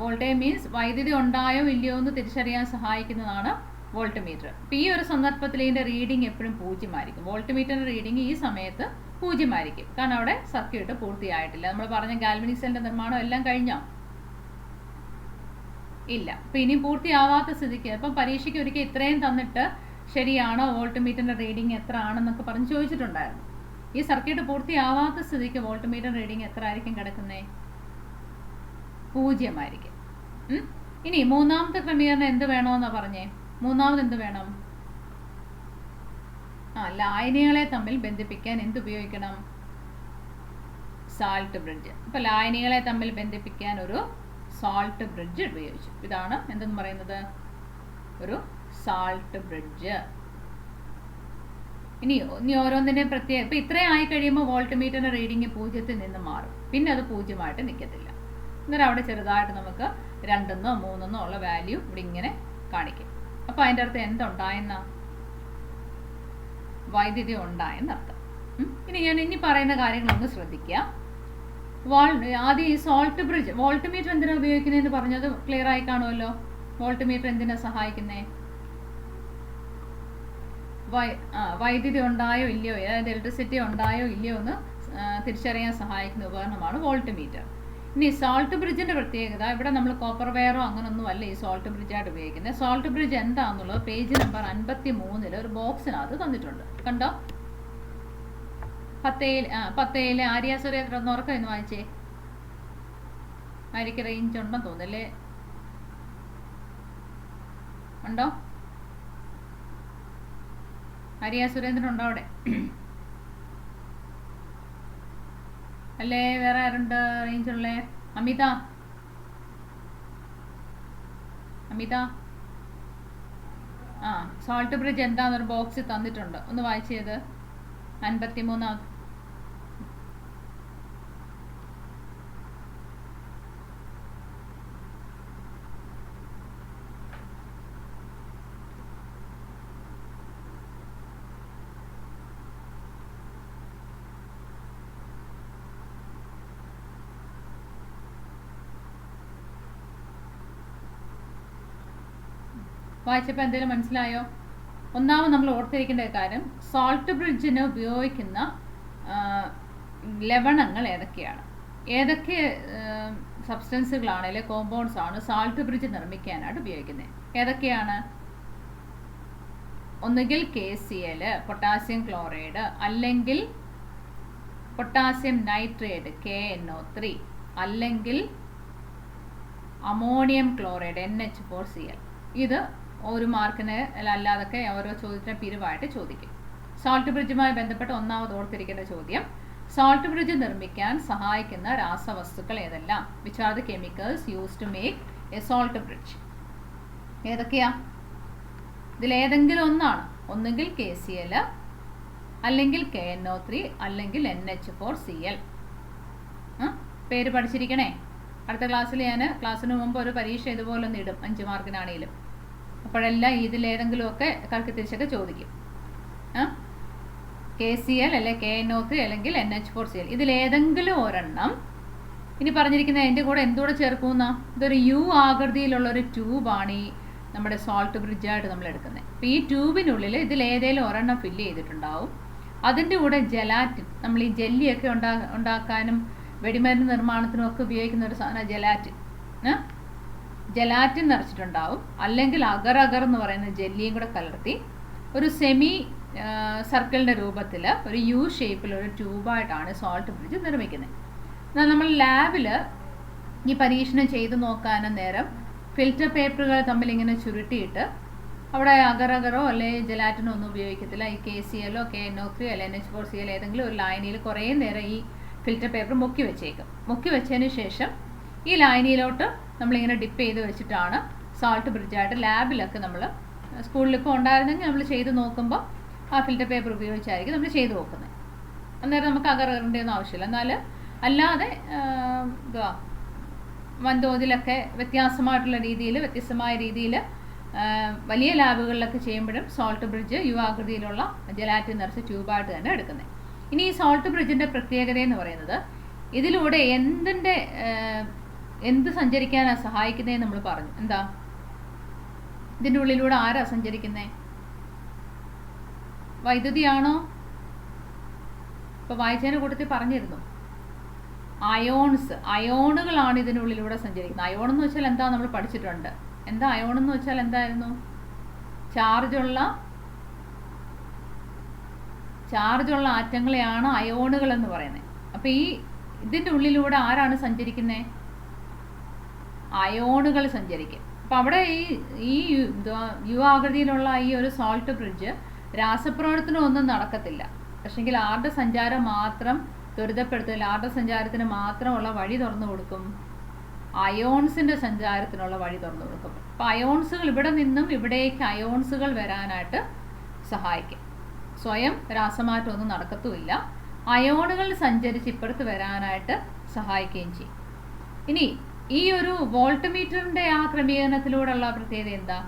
വോൾട്ടേജ് മീൻസ് വൈദ്യുതി ഉണ്ടായോ ഇല്ലയോ എന്ന് തിരിച്ചറിയാൻ സഹായിക്കുന്നതാണ് വോൾട്ട്മീറ്റർ. അപ്പോൾ ഈ ഒരു സന്ദർഭത്തിൽ ഇതിൻ്റെ റീഡിങ് എപ്പോഴും 0 ആയിരിക്കും. വോൾട്ട്മീറ്ററിൻ്റെ റീഡിങ് ഈ സമയത്ത് 0 ആയിരിക്കും. കാരണം അവിടെ സർക്യൂട്ട് പൂർത്തിയായിട്ടില്ല. നമ്മൾ പറഞ്ഞ ഗാൽവനിക് സെല്ലിൻ്റെ നിർമ്മാണം എല്ലാം കഴിഞ്ഞോ? ഇല്ല. അപ്പോൾ ഇനിയും പൂർത്തിയാവാത്ത സ്ഥിതിക്ക് അപ്പം പരീക്ഷയ്ക്ക് ഒരിക്കൽ ഇത്രയും തന്നിട്ട് ശരിയാണോ വോൾട്ട്മീറ്ററിൻ്റെ റീഡിങ് എത്ര ആണെന്നൊക്കെ പറഞ്ഞ് ചോദിച്ചിട്ടുണ്ടായിരുന്നു. ഈ സർക്യൂട്ട് പൂർത്തിയാവാത്ത സ്ഥിതിക്ക് വോൾട്ട്മീറ്റർ റീഡിങ് എത്ര ആയിരിക്കും കിടക്കുന്നത്? 0 ആയിരിക്കും. ഇനി മൂന്നാമത്തെ ക്രമീകരണം എന്ത് വേണമെന്നാണ് പറഞ്ഞേ? മൂന്നാമത് എന്ത് വേണം? ലായനികളെ തമ്മിൽ ബന്ധിപ്പിക്കാൻ എന്തുപയോഗിക്കണം? Salt bridge. അപ്പോൾ ലായനികളെ തമ്മിൽ ബന്ധിപ്പിക്കാൻ ഒരു സാൾട്ട് ബ്രിഡ്ജ് ഉപയോഗിച്ചു. ഇതാണ് എന്തെന്ന് പറയുന്നത്? ഒരു സാൾട്ട് ബ്രിഡ്ജ്. ഇനി ഓരോന്നിനെ പ്രത്യേക. ഇപ്പം ഇത്രയും ആയി കഴിയുമ്പോൾ വോൾട്ട്മീറ്ററിൻ്റെ റീഡിങ് 0-ൽ നിന്ന് മാറും. പിന്നെ അത് 0 ആയിട്ട് നിൽക്കത്തില്ല. അന്നേരം അവിടെ ചെറുതായിട്ട് നമുക്ക് 2-എന്നോ 3-എന്നോ ഉള്ള വാല്യൂ ഇവിടെ ഇങ്ങനെ കാണിക്കും. അപ്പോൾ അതിൻ്റെ അർത്ഥം എന്തുണ്ടായെന്ന? വൈദ്യുതി ഉണ്ടായെന്നർത്ഥം. ഇനി ഞാൻ പറയുന്ന കാര്യങ്ങളൊന്ന് ശ്രദ്ധിക്കുക. ആദ്യം ഈ സാൾട്ട് ബ്രിഡ്ജ്, വോൾട്ട്മീറ്റർ എന്തിനാണ് ഉപയോഗിക്കുന്നതെന്ന് പറഞ്ഞത് ക്ലിയർ ആയി കാണുമല്ലോ. വോൾട്ട്മീറ്റർ എന്തിനാണ് സഹായിക്കുന്നത്? വൈദ്യുതി ഉണ്ടായോ ഇല്ലയോ, അതായത് ഇലക്ട്രിസിറ്റി ഉണ്ടായോ ഇല്ലയോ എന്ന് തിരിച്ചറിയാൻ സഹായിക്കുന്ന ഉപകരണമാണ് വോൾട്ട്മീറ്റർ. ഇനി സാൾട്ട് ബ്രിഡ്ജിൻ്റെ പ്രത്യേകത, ഇവിടെ നമ്മൾ കോപ്പർ വയറോ അങ്ങനൊന്നും അല്ല ഈ സാൾട്ട് ബ്രിഡ്ജായിട്ട് ഉപയോഗിക്കുന്നത്. സാൾട്ട് ബ്രിഡ്ജ് എന്താണെന്നുള്ളത് പേജ് നമ്പർ 53 ഒരു ബോക്സിനകത്ത് തന്നിട്ടുണ്ട്. കണ്ടോ? 10 ആര്യ സുരേന്ദ്രൻ ഒന്ന് ഉറക്കം എന്ന് വായിച്ചേ. ആര്യക്ക് റേഞ്ച് ഉണ്ടെന്ന് തോന്നല്ലേ? ഉണ്ടോ? ആര്യ സുരേന്ദ്രൻ ഉണ്ടോ അവിടെ? അല്ലേ വേറെ ആരുണ്ട് റേഞ്ച് ഉള്ളേ? അമിത സാൾട്ട് ബ്രിഡ്ജ് എന്താണെന്നൊരു ബോക്സിൽ തന്നിട്ടുണ്ട്. ഒന്ന് വായിച്ചത് 53. വായിച്ചപ്പോൾ എന്തെങ്കിലും മനസ്സിലായോ? ഒന്നാമത് നമ്മൾ ഓർത്തിരിക്കേണ്ട കാര്യം, സാൾട്ട് ബ്രിഡ്ജിന് ഉപയോഗിക്കുന്ന ലവണങ്ങൾ ഏതൊക്കെയാണ്, ഏതൊക്കെ സബ്സ്റ്റൻസുകളാണ് അല്ലെങ്കിൽ കോമ്പൗണ്ട്സ് ആണ് സാൾട്ട് ബ്രിഡ്ജ് നിർമ്മിക്കാനായിട്ട് ഉപയോഗിക്കുന്നത്? ഏതൊക്കെയാണ്? ഒന്നുകിൽ KCl, പൊട്ടാസ്യം ക്ലോറൈഡ്, അല്ലെങ്കിൽ പൊട്ടാസ്യം നൈട്രേറ്റ് KNO3, അല്ലെങ്കിൽ അമോണിയം ക്ലോറൈഡ് NH4Cl. ഇത് ഒരു മാർക്കിന് അല്ലാതൊക്കെ ഓരോ ചോദ്യത്തിന് പിരിവായിട്ട് ചോദിക്കും. സാൾട്ട് ബ്രിഡ്ജുമായി ബന്ധപ്പെട്ട് ഒന്നാമത് ഓർത്തിരിക്കേണ്ട ചോദ്യം, സാൾട്ട് ബ്രിഡ്ജ് നിർമ്മിക്കാൻ സഹായിക്കുന്ന രാസവസ്തുക്കൾ ഏതെല്ലാം? Which are the chemicals use to make a salt bridge? ഏതൊക്കെയാ? ഇതിലേതെങ്കിലും ഒന്നാണ്. ഒന്നുകിൽ KCl, അല്ലെങ്കിൽ KNO3, അല്ലെങ്കിൽ NH4Cl. പേര് പഠിച്ചിരിക്കണേ. അടുത്ത ക്ലാസ്സിൽ ഞാൻ ക്ലാസ്സിന് മുമ്പ് ഒരു പരീക്ഷ ഇതുപോലെ ഒന്ന് ഇടും, 5 മാർക്കിനാണെങ്കിലും. അപ്പോഴെല്ലാം ഇതിലേതെങ്കിലുമൊക്കെ കറക്കി തിരിച്ചൊക്കെ ചോദിക്കും. KCl അല്ലെങ്കിൽ KNO3 അല്ലെങ്കിൽ NH4Cl ഇതിലേതെങ്കിലും ഒരെണ്ണം. ഇനി പറഞ്ഞിരിക്കുന്ന അതിൻ്റെ കൂടെ എന്തുകൂടെ ചേർക്കുന്ന, ഇതൊരു U ആകൃതിയിലുള്ളൊരു ട്യൂബാണ് ഈ നമ്മുടെ സോൾട്ട് ബ്രിഡ്ജായിട്ട് നമ്മൾ എടുക്കുന്നത്. അപ്പോൾ ഈ ട്യൂബിനുള്ളിൽ ഇതിലേതെങ്കിലും ഒരെണ്ണം ഫില്ല് ചെയ്തിട്ടുണ്ടാവും. അതിൻ്റെ കൂടെ ജെലാറ്റിൻ, നമ്മൾ ഈ ജെല്ലിയൊക്കെ ഉണ്ടാക്കാനും വെടിമരുന്ന് നിർമ്മാണത്തിനും ഒക്കെ ഉപയോഗിക്കുന്ന ഒരു സാധനം ജെലാറ്റിൻ നിറച്ചിട്ടുണ്ടാവും. അല്ലെങ്കിൽ അഗർ എന്ന് പറയുന്ന ജെല്ലിയും കൂടെ കലർത്തി ഒരു സെമി സർക്കിളിൻ്റെ രൂപത്തിൽ ഒരു U ഷേപ്പിലൊരു ട്യൂബായിട്ടാണ് സോൾട്ട് ബ്രിഡ്ജ് നിർമ്മിക്കുന്നത്. എന്നാൽ നമ്മൾ ലാബിൽ ഈ പരീക്ഷണം ചെയ്ത് നോക്കാനും നേരം ഫിൽറ്റർ പേപ്പറുകൾ തമ്മിൽ ഇങ്ങനെ ചുരുട്ടിയിട്ട് അവിടെ അഗറോ അല്ലെങ്കിൽ ജെലാറ്റിനോ ഒന്നും ഉപയോഗിക്കത്തില്ല. ഈ KCl KNO3 അല്ലെങ്കിൽ NH4Cl ഏതെങ്കിലും ഒരു ലൈനിൽ കുറേ നേരം ഈ ഫിൽറ്റർ പേപ്പർ മുക്കി വെച്ചേക്കും. മുക്കി വെച്ചതിന് ശേഷം ഈ ലൈനിലോട്ട് നമ്മളിങ്ങനെ ഡിപ്പ് ചെയ്ത് വെച്ചിട്ടാണ് സോൾട്ട് ബ്രിഡ്ജായിട്ട് ലാബിലൊക്കെ നമ്മൾ സ്കൂളിലിപ്പോൾ ഉണ്ടായിരുന്നെങ്കിൽ നമ്മൾ ചെയ്ത് നോക്കുമ്പോൾ ആ ഫിൽറ്റർ പേപ്പർ ഉപയോഗിച്ചായിരിക്കും നമ്മൾ ചെയ്ത് നോക്കുന്നത്. അന്നേരം നമുക്ക് അഗറിൻ്റെ ഒന്നും ആവശ്യമില്ല. എന്നാൽ അല്ലാതെ വൻതോതിലൊക്കെ വ്യത്യസ്തമായ രീതിയിൽ വലിയ ലാബുകളിലൊക്കെ ചെയ്യുമ്പോഴും സോൾട്ട് ബ്രിഡ്ജ് U ആകൃതിയിലുള്ള ജെലാറ്റിൻ നിറച്ച ട്യൂബായിട്ട് തന്നെ എടുക്കുന്നത്. ഇനി ഈ സോൾട്ട് ബ്രിഡ്ജിൻ്റെ പ്രത്യേകത എന്ന് പറയുന്നത് ഇതിലൂടെ എന്ത് സഞ്ചരിക്കാനാണ് സഹായിക്കുന്നതെന്ന് നമ്മൾ പറഞ്ഞു. എന്താ ഇതിൻ്റെ ഉള്ളിലൂടെ ആരാ സഞ്ചരിക്കുന്നത്? വൈദ്യുതിയാണോ? ഇപ്പോൾ വായിച്ചതിനെ കൂട്ടത്തിൽ പറഞ്ഞിരുന്നു, അയോണുകളാണ് ഇതിനുള്ളിലൂടെ സഞ്ചരിക്കുന്നത്. അയോൺ എന്ന് വെച്ചാൽ എന്താ നമ്മൾ പഠിച്ചിട്ടുണ്ട്. എന്താ അയോൺ എന്ന് വെച്ചാൽ എന്തായിരുന്നു? ചാർജുള്ള ആറ്റങ്ങളെയാണ് അയോണുകൾ എന്ന് പറയുന്നത്. അപ്പോൾ ഇതിൻ്റെ ഉള്ളിലൂടെ ആരാണ് സഞ്ചരിക്കുന്നത്? അയോണുകൾ സഞ്ചരിക്കും. അപ്പോൾ അവിടെ ഈ U ആകൃതിയിലുള്ള ഈ ഒരു സോൾട്ട് ബ്രിഡ്ജ് രാസപ്രവർത്തനം ഒന്നും നടക്കത്തില്ല. പക്ഷെങ്കിൽ ആരുടെ സഞ്ചാരം മാത്രം ത്വരിതപ്പെടുത്തില്ല, ആരുടെ സഞ്ചാരത്തിന് മാത്രമുള്ള വഴി തുറന്നു കൊടുക്കും? അയോൺസിൻ്റെ സഞ്ചാരത്തിനുള്ള വഴി തുറന്നു കൊടുക്കും. അപ്പോൾ അയോൺസുകൾ ഇവിടെ നിന്നും ഇവിടേക്ക് അയോൺസുകൾ വരാനായിട്ട് സഹായിക്കും. സ്വയം രാസമാറ്റമൊന്നും നടക്കത്തുമില്ല. അയോണുകൾ സഞ്ചരിച്ച് ഇപ്പുറത്ത് വരാനായിട്ട് സഹായിക്കുകയും ചെയ്യും. ഇനി ഈ ഒരു വോൾട്ട് മീറ്ററിൻ്റെ ആ ക്രമീകരണത്തിലൂടെയുള്ള പ്രത്യേകത എന്താ?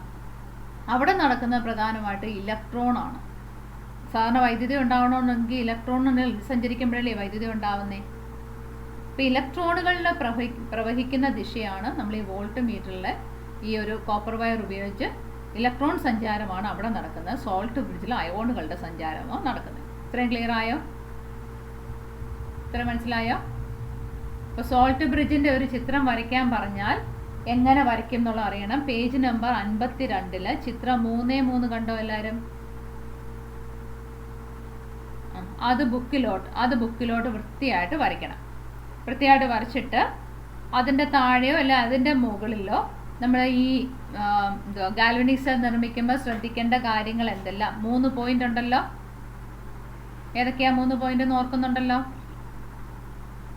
അവിടെ നടക്കുന്ന പ്രധാനമായിട്ട് ഇലക്ട്രോണാണ്. സാധാരണ വൈദ്യുതി ഉണ്ടാവണമെങ്കിൽ ഇലക്ട്രോണുകൾ സഞ്ചരിക്കുമ്പോഴല്ലേ വൈദ്യുതി ഉണ്ടാവുന്നേ. അപ്പോൾ ഇലക്ട്രോണുകളിൽ പ്രവഹിക്കുന്ന ദിശയാണ് നമ്മൾ ഈ വോൾട്ട് മീറ്ററിലെ ഈ ഒരു കോപ്പർ വയർ ഉപയോഗിച്ച് ഇലക്ട്രോൺ സഞ്ചാരമാണ് അവിടെ നടക്കുന്നത്. സോൾട്ട് ബ്രിഡ്ജിൽ അയോണുകളുടെ സഞ്ചാരമോ നടക്കുന്നത്. ഇത്രയും ക്ലിയർ ആയോ? ഇത്ര മനസ്സിലായോ? അപ്പോൾ സോൾട്ട് ബ്രിഡ്ജിൻ്റെ ഒരു ചിത്രം വരയ്ക്കാൻ പറഞ്ഞാൽ എങ്ങനെ വരയ്ക്കും എന്നുള്ള അറിയണം. പേജ് നമ്പർ 52 ചിത്രം 3 കണ്ടോ എല്ലാവരും? അത് ബുക്കിലോട്ട് വൃത്തിയായിട്ട് വരയ്ക്കണം. വൃത്തിയായിട്ട് വരച്ചിട്ട് അതിൻ്റെ താഴെയോ അല്ല അതിൻ്റെ മുകളിലോ നമ്മൾ ഈ ഗാൽവനിക് സെൽ നിർമ്മിക്കുമ്പോൾ ശ്രദ്ധിക്കേണ്ട കാര്യങ്ങൾ എന്തെല്ലാം? 3 പോയിന്റ് ഉണ്ടല്ലോ. ഏതൊക്കെയാ 3 പോയിന്റ് എന്ന് ഓർക്കുന്നുണ്ടല്ലോ?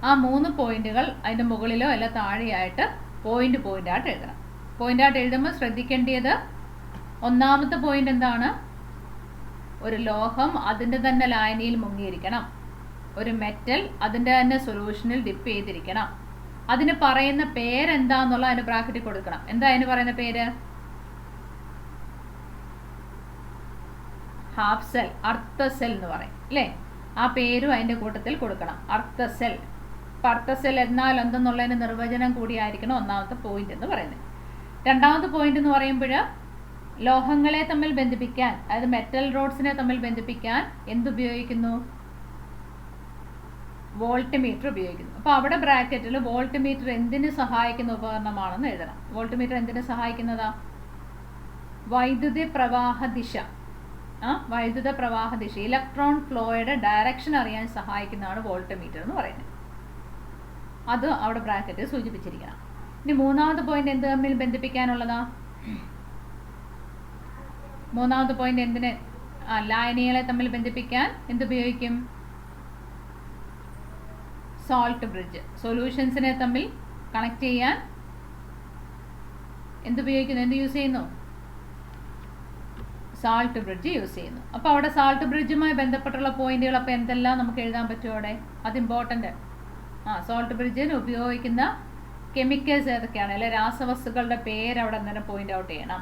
ആ 3 പോയിന്റുകൾ അതിൻ്റെ മുകളിലോ അല്ല താഴെയായിട്ട് പോയിന്റായിട്ട് എഴുതണം. പോയിന്റായിട്ട് എഴുതുമ്പോൾ ശ്രദ്ധിക്കേണ്ടത് ഒന്നാമത്തെ പോയിന്റ് എന്താണ്? ഒരു ലോഹം അതിൻ്റെ തന്നെ ലായനിയിൽ മുങ്ങിയിരിക്കണം. ഒരു മെറ്റൽ അതിൻ്റെ തന്നെ സൊല്യൂഷനിൽ ഡിപ്പ് ചെയ്തിരിക്കണം. അതിന് പറയുന്ന പേരെന്താന്നുള്ള അതിന് ബ്രാക്കറ്റിൽ കൊടുക്കണം. എന്താ അതിന് പറയുന്ന പേര്? ഹാഫ് സെൽ, അർദ്ധ സെൽ എന്ന് പറയും അല്ലേ? ആ പേരും അതിൻ്റെ കൂട്ടത്തിൽ കൊടുക്കണം. അർദ്ധ സെൽ. അപ്പം അർദ്ധ സെൽ എന്നാൽ എന്തെന്നുള്ളതിന് നിർവചനം കൂടിയായിരിക്കണം ഒന്നാമത്തെ പോയിന്റ് എന്ന് പറയുന്നത്. രണ്ടാമത്തെ പോയിന്റ് എന്ന് പറയുമ്പോൾ ലോഹങ്ങളെ തമ്മിൽ ബന്ധിപ്പിക്കാൻ, അതായത് മെറ്റൽ റോഡ്സിനെ തമ്മിൽ ബന്ധിപ്പിക്കാൻ എന്തുപയോഗിക്കുന്നു? വോൾട്ട് മീറ്റർ ഉപയോഗിക്കുന്നു. അപ്പോൾ അവിടെ ബ്രാക്കറ്റിൽ വോൾട്ട് മീറ്റർ എന്തിന് സഹായിക്കുന്ന ഉപകരണമാണെന്ന് എഴുതണം. വോൾട്ട് മീറ്റർ എന്തിന് സഹായിക്കുന്നതാ? വൈദ്യുത പ്രവാഹ ദിശ. ഇലക്ട്രോൺ ഫ്ലോയുടെ ഡയറക്ഷൻ അറിയാൻ സഹായിക്കുന്നതാണ് വോൾട്ട് മീറ്റർ എന്ന് പറയുന്നത്. അത് അവിടെ ബ്രാക്കറ്റിൽ സൂചിപ്പിച്ചിരിക്കണം. ഇനി മൂന്നാമത്തെ പോയിന്റ് എന്ത് തമ്മിൽ ബന്ധിപ്പിക്കാനുള്ളതാ? മൂന്നാമത്തെ പോയിന്റ് എന്തിന്? ലായനികളെ തമ്മിൽ ബന്ധിപ്പിക്കാൻ എന്തുപയോഗിക്കും? Salt bridge. സൊല്യൂഷൻസിനെ തമ്മിൽ കണക്ട് ചെയ്യാൻ എന്തുപയോഗിക്കുന്നു? എന്ത് യൂസ് ചെയ്യുന്നു? സാൾട്ട് ബ്രിഡ്ജ് യൂസ് ചെയ്യുന്നു. അപ്പോൾ അവിടെ സാൾട്ട് ബ്രിഡ്ജുമായി ബന്ധപ്പെട്ടുള്ള പോയിന്റുകൾ അപ്പോൾ എന്തെല്ലാം നമുക്ക് എഴുതാൻ പറ്റുമോ അവിടെ? അത് ഇമ്പോർട്ടൻ്റ്. സോൾട്ട് ബ്രിഡ്ജിന് ഉപയോഗിക്കുന്ന കെമിക്കൽസ് ഏതൊക്കെയാണ്, അല്ലെ രാസവസ്തുക്കളുടെ പേര് അവിടെ അന്നേരം പോയിന്റ് ഔട്ട് ചെയ്യണം.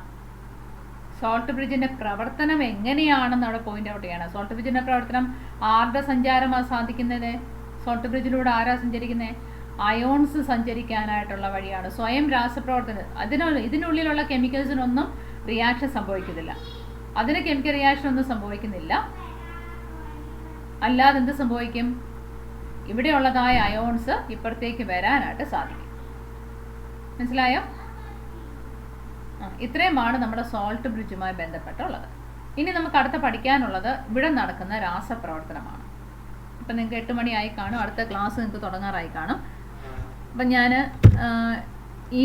സോൾട്ട് ബ്രിഡ്ജിന്റെ പ്രവർത്തനം എങ്ങനെയാണെന്ന് അവിടെ പോയിന്റ് ഔട്ട് ചെയ്യണം. സോൾട്ട് ബ്രിഡ്ജിന്റെ പ്രവർത്തനം ആരുടെ സഞ്ചാരമാണ് സാധിക്കുന്നത്? സോൾട്ട് ബ്രിഡ്ജിലൂടെ ആരാ സഞ്ചരിക്കുന്നത്? അയോൺസ് സഞ്ചരിക്കാനായിട്ടുള്ള വഴിയാണ്. സ്വയം രാസപ്രവർത്തനം ഇതിനുള്ളിലുള്ള കെമിക്കൽസിനൊന്നും റിയാക്ഷൻ സംഭവിക്കുന്നില്ല. അതിന് കെമിക്കൽ റിയാക്ഷൻ ഒന്നും സംഭവിക്കുന്നില്ല. അല്ലാതെ എന്ത് സംഭവിക്കും? ഇവിടെയുള്ളതായ അയോൺസ് ഇപ്പുറത്തേക്ക് വരാനായിട്ട് സാധിക്കും. മനസ്സിലായോ? ഇത്രയുമാണ് നമ്മുടെ സോൾട്ട് ബ്രിഡ്ജുമായി ബന്ധപ്പെട്ടുള്ളത്. ഇനി നമുക്ക് അടുത്ത പഠിക്കാനുള്ളത് ഇവിടെ നടക്കുന്ന രാസപ്രവർത്തനമാണ്. അപ്പം നിങ്ങൾക്ക് 8 മണിയായി കാണും. അടുത്ത ക്ലാസ് നിങ്ങൾക്ക് തുടങ്ങാറായി കാണും. അപ്പം ഞാൻ ഈ